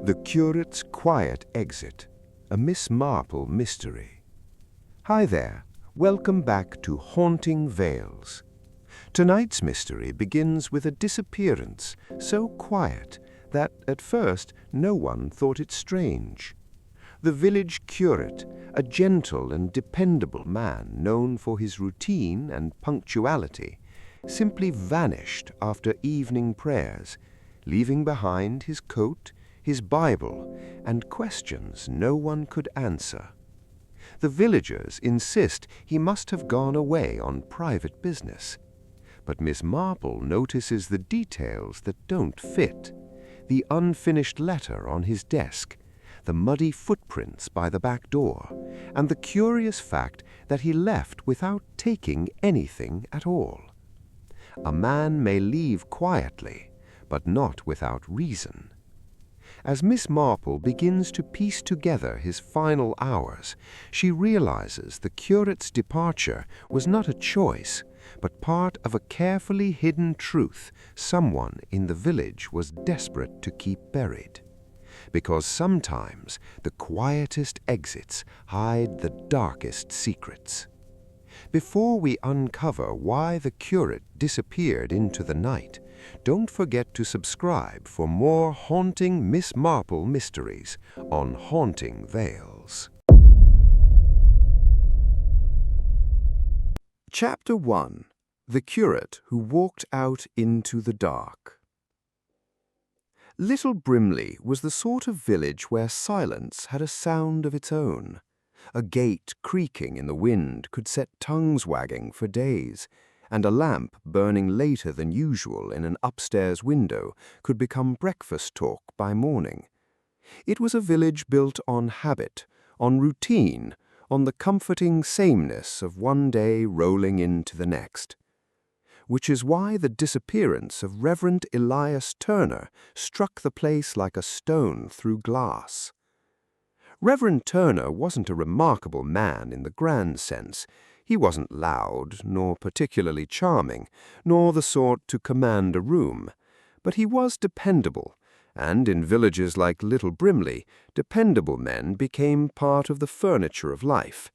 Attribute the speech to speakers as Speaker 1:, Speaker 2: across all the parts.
Speaker 1: The Curate's Quiet Exit, a Miss Marple mystery. Hi there, welcome back to Haunting Vales. Tonight's mystery begins with a disappearance so quiet that at first no one thought it strange. The village curate, a gentle and dependable man known for his routine and punctuality, simply vanished after evening prayers, leaving behind his coat, his Bible, and questions no one could answer. The villagers insist he must have gone away on private business. But Miss Marple notices the details that don't fit. The unfinished letter on his desk, the muddy footprints by the back door, and the curious fact that he left without taking anything at all. A man may leave quietly, but not without reason. As Miss Marple begins to piece together his final hours, she realizes the curate's departure was not a choice, but part of a carefully hidden truth someone in the village was desperate to keep buried. Because sometimes the quietest exits hide the darkest secrets. Before we uncover why the curate disappeared into the night, don't forget to subscribe for more haunting Miss Marple mysteries on Haunting Vales. Chapter 1. The Curate Who Walked Out into the Dark. Little Brimley was the sort of village where silence had a sound of its own. A gate creaking in the wind could set tongues wagging for days, and a lamp burning later than usual in an upstairs window could become breakfast talk by morning. It was a village built on habit, on routine, on the comforting sameness of one day rolling into the next. Which is why the disappearance of Reverend Elias Turner struck the place like a stone through glass. Reverend Turner wasn't a remarkable man in the grand sense. He wasn't loud, nor particularly charming, nor the sort to command a room. But he was dependable, and in villages like Little Brimley, dependable men became part of the furniture of life.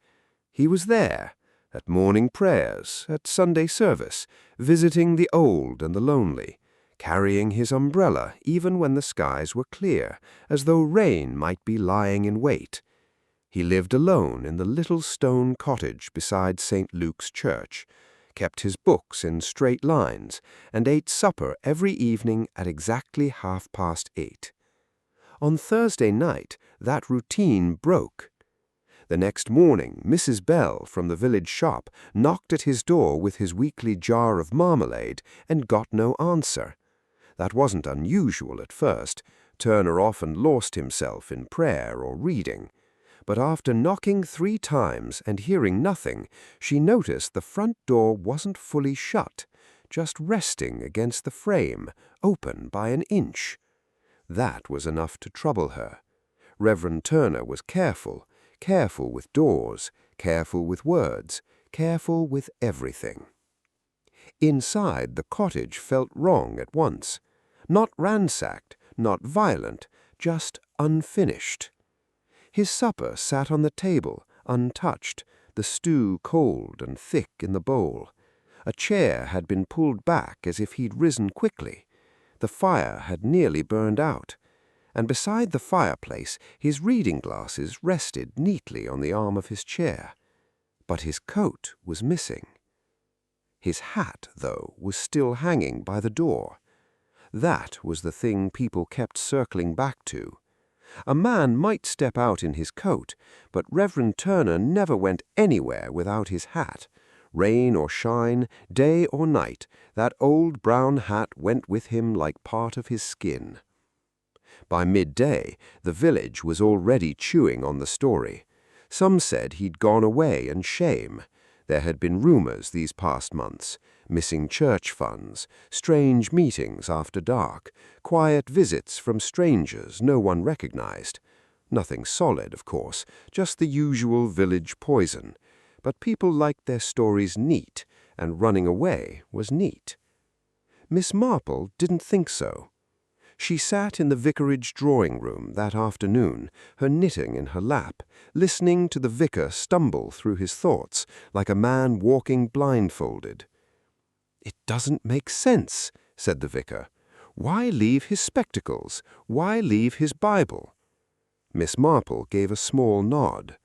Speaker 1: He was there, at morning prayers, at Sunday service, visiting the old and the lonely, carrying his umbrella even when the skies were clear, as though rain might be lying in wait. He lived alone in the little stone cottage beside St. Luke's Church, kept his books in straight lines, and ate supper every evening at exactly 8:30. On Thursday night, that routine broke. The next morning, Mrs. Bell from the village shop knocked at his door with his weekly jar of marmalade and got no answer. That wasn't unusual at first. Turner often lost himself in prayer or reading. But after knocking 3 times and hearing nothing, she noticed the front door wasn't fully shut, just resting against the frame, open by an inch. That was enough to trouble her. Reverend Turner was careful with doors, careful with words, careful with everything. Inside, the cottage felt wrong at once. Not ransacked, not violent, just unfinished. His supper sat on the table, untouched, the stew cold and thick in the bowl. A chair had been pulled back as if he'd risen quickly. The fire had nearly burned out, and beside the fireplace his reading glasses rested neatly on the arm of his chair. But his coat was missing. His hat, though, was still hanging by the door. That was the thing people kept circling back to. A man might step out in his coat, but Reverend Turner never went anywhere without his hat. Rain or shine, day or night, that old brown hat went with him like part of his skin. By midday, the village was already chewing on the story. Some said he'd gone away in shame. There had been rumors these past months, missing church funds, strange meetings after dark, quiet visits from strangers no one recognized. Nothing solid, of course, just the usual village poison. But people liked their stories neat, and running away was neat. Miss Marple didn't think so. She sat in the vicarage drawing-room that afternoon, her knitting in her lap, listening to the vicar stumble through his thoughts like a man walking blindfolded. "It doesn't make sense," said the vicar. "Why leave his spectacles? Why leave his Bible?" Miss Marple gave a small nod.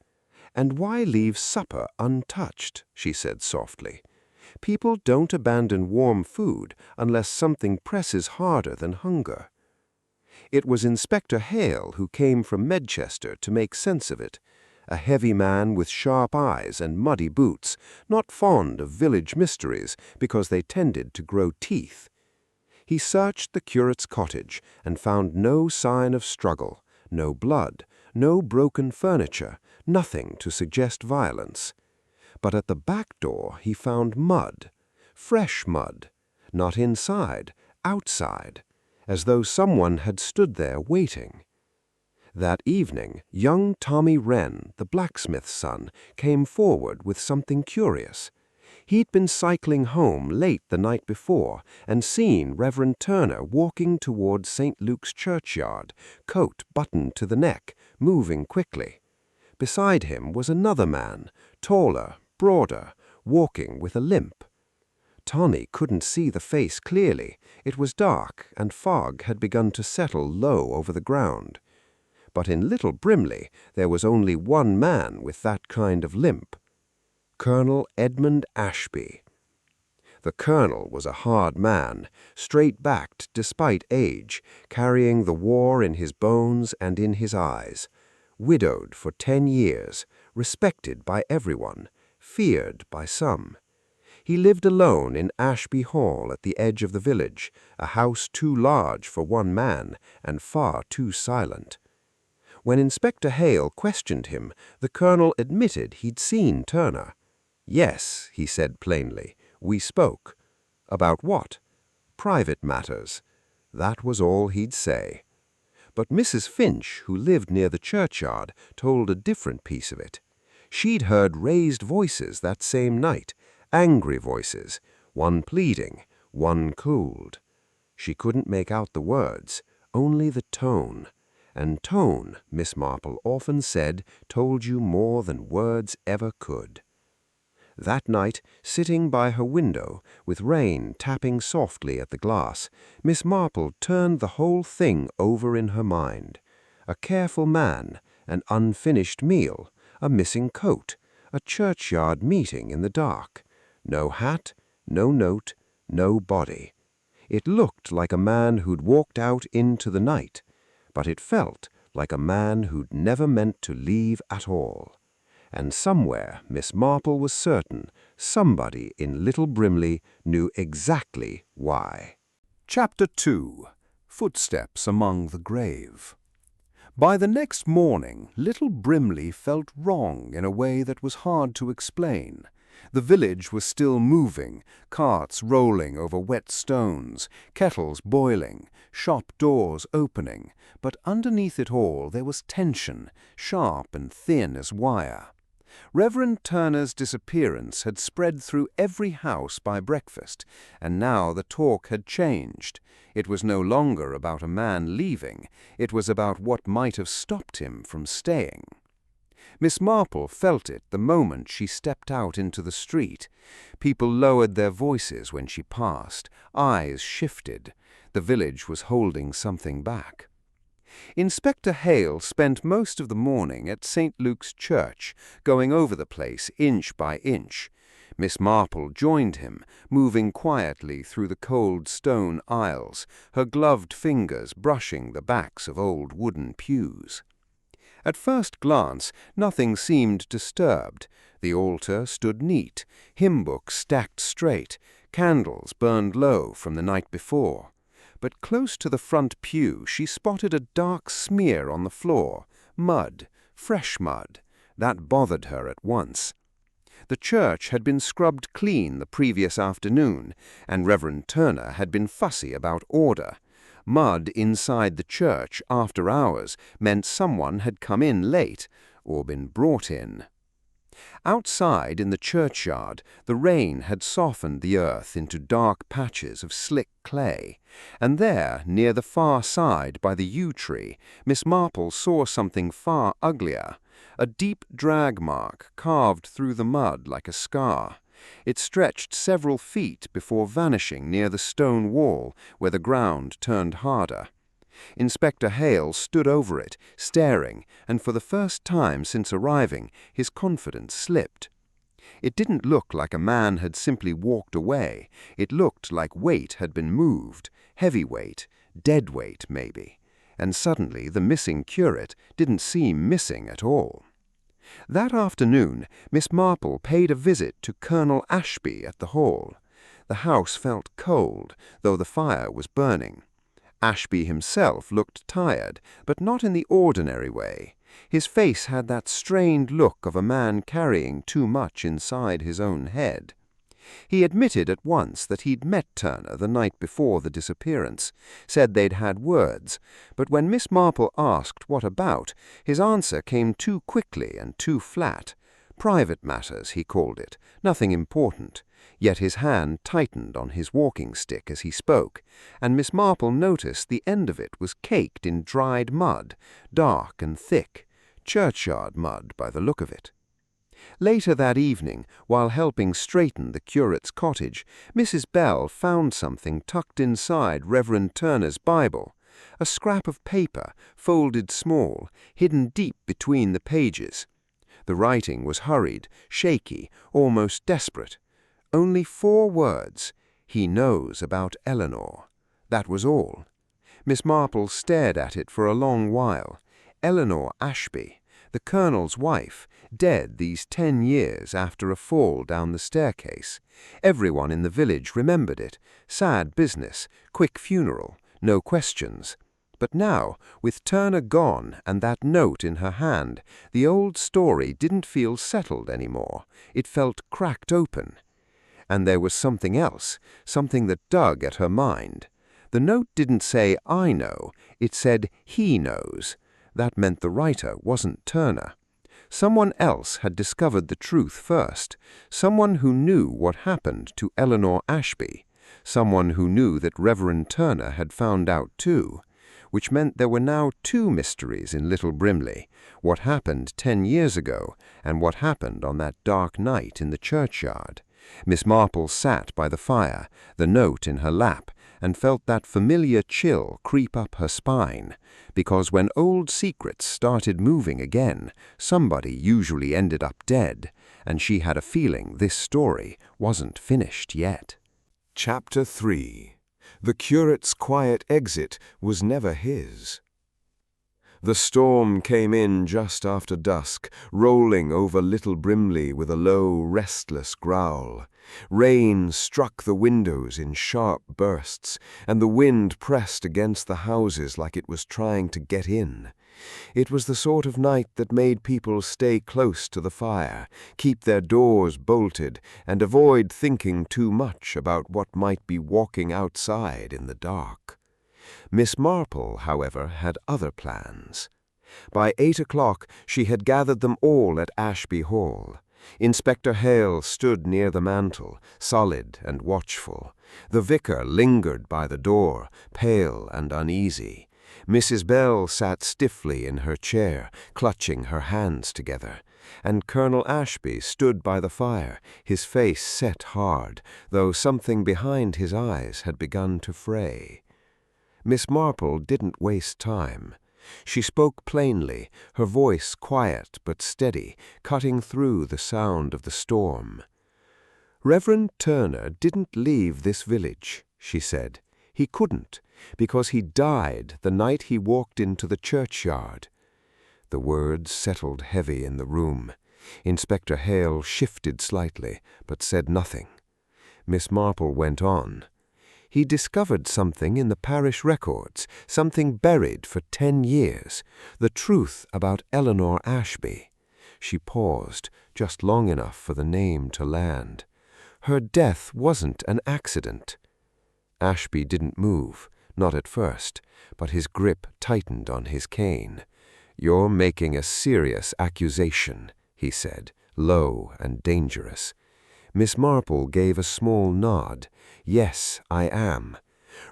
Speaker 1: "And why leave supper untouched?" she said softly. "People don't abandon warm food unless something presses harder than hunger." It was Inspector Hale who came from Medchester to make sense of it, a heavy man with sharp eyes and muddy boots, not fond of village mysteries because they tended to grow teeth. He searched the curate's cottage and found no sign of struggle, no blood, no broken furniture, nothing to suggest violence. But at the back door he found mud, fresh mud, not inside, outside, as though someone had stood there waiting. That evening, young Tommy Wren, the blacksmith's son, came forward with something curious. He'd been cycling home late the night before and seen Reverend Turner walking toward St. Luke's churchyard, coat buttoned to the neck, moving quickly. Beside him was another man, taller, broader, walking with a limp. Tommy couldn't see the face clearly. It was dark, and fog had begun to settle low over the ground. But in Little Brimley there was only one man with that kind of limp. Colonel Edmund Ashby. The colonel was a hard man, straight-backed despite age, carrying the war in his bones and in his eyes. Widowed for 10 years, respected by everyone, feared by some. He lived alone in Ashby Hall at the edge of the village, a house too large for one man and far too silent. When Inspector Hale questioned him, the colonel admitted he'd seen Turner. "Yes," he said plainly, "we spoke." About what? Private matters. That was all he'd say. But Mrs. Finch, who lived near the churchyard, told a different piece of it. She'd heard raised voices that same night, angry voices, one pleading, one cooled. She couldn't make out the words, only the tone. And tone, Miss Marple often said, told you more than words ever could. That night, sitting by her window, with rain tapping softly at the glass, Miss Marple turned the whole thing over in her mind. A careful man, an unfinished meal, a missing coat, a churchyard meeting in the dark. No hat, no note, no body. It looked like a man who'd walked out into the night, but it felt like a man who'd never meant to leave at all. And somewhere, Miss Marple was certain, somebody in Little Brimley knew exactly why.
Speaker 2: Chapter 2. Footsteps Among the Grave. By the next morning, Little Brimley felt wrong in a way that was hard to explain. The village was still moving, carts rolling over wet stones, kettles boiling, shop doors opening, but underneath it all there was tension, sharp and thin as wire. Reverend Turner's disappearance had spread through every house by breakfast, and now the talk had changed. It was no longer about a man leaving, it was about what might have stopped him from staying. Miss Marple felt it the moment she stepped out into the street. People lowered their voices when she passed, eyes shifted. The village was holding something back. Inspector Hale spent most of the morning at St. Luke's Church, going over the place inch by inch. Miss Marple joined him, moving quietly through the cold stone aisles, her gloved fingers brushing the backs of old wooden pews. At first glance, nothing seemed disturbed. The altar stood neat, hymn books stacked straight, candles burned low from the night before. But close to the front pew she spotted a dark smear on the floor, mud, fresh mud. That bothered her at once. The church had been scrubbed clean the previous afternoon, and Reverend Turner had been fussy about order. Mud inside the church after hours meant someone had come in late or been brought in. Outside in the churchyard, the rain had softened the earth into dark patches of slick clay, and there, near the far side by the yew tree, Miss Marple saw something far uglier, a deep drag mark carved through the mud like a scar. It stretched several feet before vanishing near the stone wall where the ground turned harder. Inspector Hale stood over it, staring, and for the first time since arriving, his confidence slipped. It didn't look like a man had simply walked away. It looked like weight had been moved, heavy weight, dead weight maybe, and suddenly the missing curate didn't seem missing at all. That afternoon, Miss Marple paid a visit to Colonel Ashby at the Hall. The house felt cold, though the fire was burning. Ashby himself looked tired, but not in the ordinary way. His face had that strained look of a man carrying too much inside his own head. He admitted at once that he'd met Turner the night before the disappearance, said they'd had words, but when Miss Marple asked what about, his answer came too quickly and too flat. Private matters, he called it, nothing important. Yet his hand tightened on his walking stick as he spoke, and Miss Marple noticed the end of it was caked in dried mud, dark and thick, churchyard mud by the look of it. Later that evening, while helping straighten the curate's cottage, Mrs. Bell found something tucked inside Reverend Turner's Bible, a scrap of paper, folded small, hidden deep between the pages. The writing was hurried, shaky, almost desperate. Only 4 words, "He knows about Eleanor." That was all. Miss Marple stared at it for a long while. Eleanor Ashby, the colonel's wife, dead these 10 years after a fall down the staircase. Everyone in the village remembered it. Sad business, quick funeral, no questions. But now, with Turner gone and that note in her hand, the old story didn't feel settled anymore. It felt cracked open. And there was something else, something that dug at her mind. The note didn't say, "I know," it said, "he knows." That meant the writer wasn't Turner. Someone else had discovered the truth first, someone who knew what happened to Eleanor Ashby, someone who knew that Reverend Turner had found out too, which meant there were now 2 mysteries in Little Brimley, what happened 10 years ago and what happened on that dark night in the churchyard. Miss Marple sat by the fire, the note in her lap, and felt that familiar chill creep up her spine, because when old secrets started moving again, somebody usually ended up dead, and she had a feeling this story wasn't finished yet.
Speaker 1: Chapter 3. The curate's quiet exit was never his. The storm came in just after dusk, rolling over Little Brimley with a low, restless growl. Rain struck the windows in sharp bursts, and the wind pressed against the houses like it was trying to get in. It was the sort of night that made people stay close to the fire, keep their doors bolted, and avoid thinking too much about what might be walking outside in the dark. Miss Marple, however, had other plans. By 8 o'clock she had gathered them all at Ashby Hall. Inspector Hale stood near the mantel, solid and watchful. The vicar lingered by the door, pale and uneasy. Mrs. Bell sat stiffly in her chair, clutching her hands together, and Colonel Ashby stood by the fire, his face set hard, though something behind his eyes had begun to fray. Miss Marple didn't waste time. She spoke plainly, her voice quiet but steady, cutting through the sound of the storm. "Reverend Turner didn't leave this village," she said. "He couldn't, because he died the night he walked into the churchyard." The words settled heavy in the room. Inspector Hale shifted slightly, but said nothing. Miss Marple went on. "He discovered something in the parish records, something buried for 10 years, the truth about Eleanor Ashby." She paused, just long enough for the name to land. "Her death wasn't an accident." Ashby didn't move, not at first, but his grip tightened on his cane. "You're making a serious accusation," he said, low and dangerous. Miss Marple gave a small nod. "Yes, I am."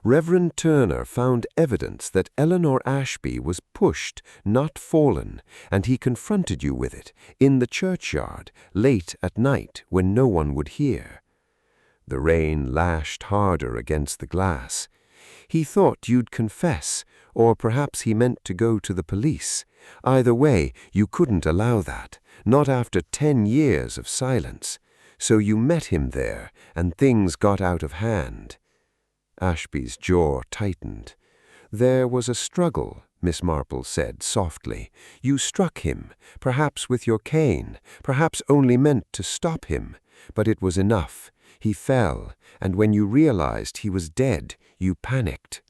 Speaker 1: Reverend Turner found evidence that Eleanor Ashby was pushed, not fallen, and he confronted you with it, in the churchyard, late at night when no one would hear. The rain lashed harder against the glass. "He thought you'd confess, or perhaps he meant to go to the police. Either way, you couldn't allow that, not after 10 years of silence. So you met him there, and things got out of hand." Ashby's jaw tightened. "There was a struggle," Miss Marple said softly. "You struck him, perhaps with your cane, perhaps only meant to stop him. But it was enough. He fell, and when you realized he was dead, you panicked."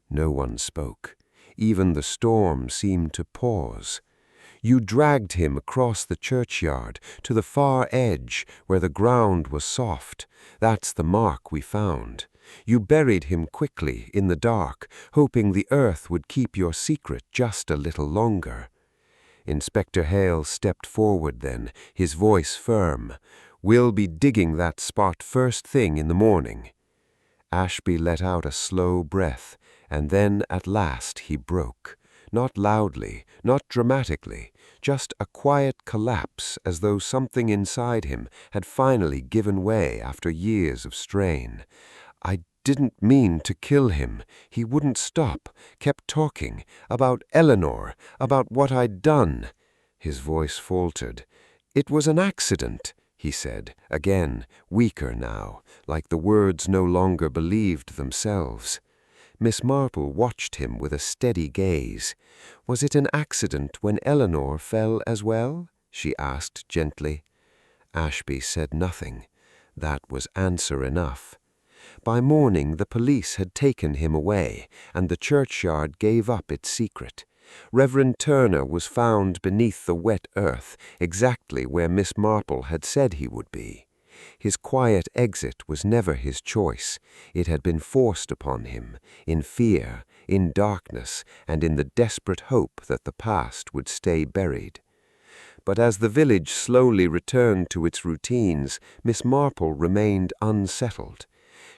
Speaker 1: No one spoke. Even the storm seemed to pause. "You dragged him across the churchyard to the far edge where the ground was soft. That's the mark we found. You buried him quickly in the dark, hoping the earth would keep your secret just a little longer." Inspector Hale stepped forward then, his voice firm. "We'll be digging that spot first thing in the morning." Ashby let out a slow breath, and then at last he broke. Not loudly, not dramatically, just a quiet collapse as though something inside him had finally given way after years of strain. "I didn't mean to kill him. He wouldn't stop, kept talking, about Eleanor, about what I'd done." His voice faltered. "It was an accident," he said, again, weaker now, like the words no longer believed themselves. Miss Marple watched him with a steady gaze. "Was it an accident when Eleanor fell as well?" she asked gently. Ashby said nothing. That was answer enough. By morning the police had taken him away, and the churchyard gave up its secret. Reverend Turner was found beneath the wet earth, exactly where Miss Marple had said he would be. His quiet exit was never his choice. It had been forced upon him, in fear, in darkness, and in the desperate hope that the past would stay buried. But as the village slowly returned to its routines, Miss Marple remained unsettled.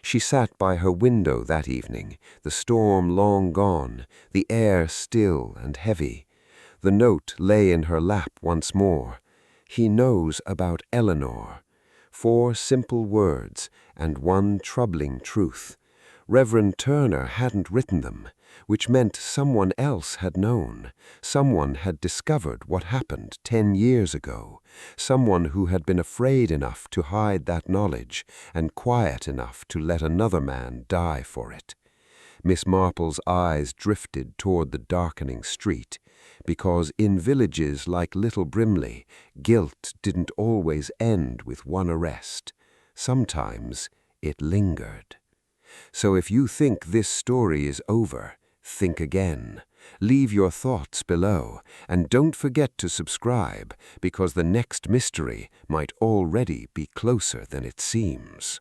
Speaker 1: She sat by her window that evening, the storm long gone, the air still and heavy. The note lay in her lap once more. "He knows about Eleanor." 4 simple words, and one troubling truth. Reverend Turner hadn't written them, which meant someone else had known. Someone had discovered what happened 10 years ago. Someone who had been afraid enough to hide that knowledge and quiet enough to let another man die for it. Miss Marple's eyes drifted toward the darkening street, because in villages like Little Brimley, guilt didn't always end with one arrest. Sometimes it lingered. So if you think this story is over, think again. Leave your thoughts below, and don't forget to subscribe, because the next mystery might already be closer than it seems.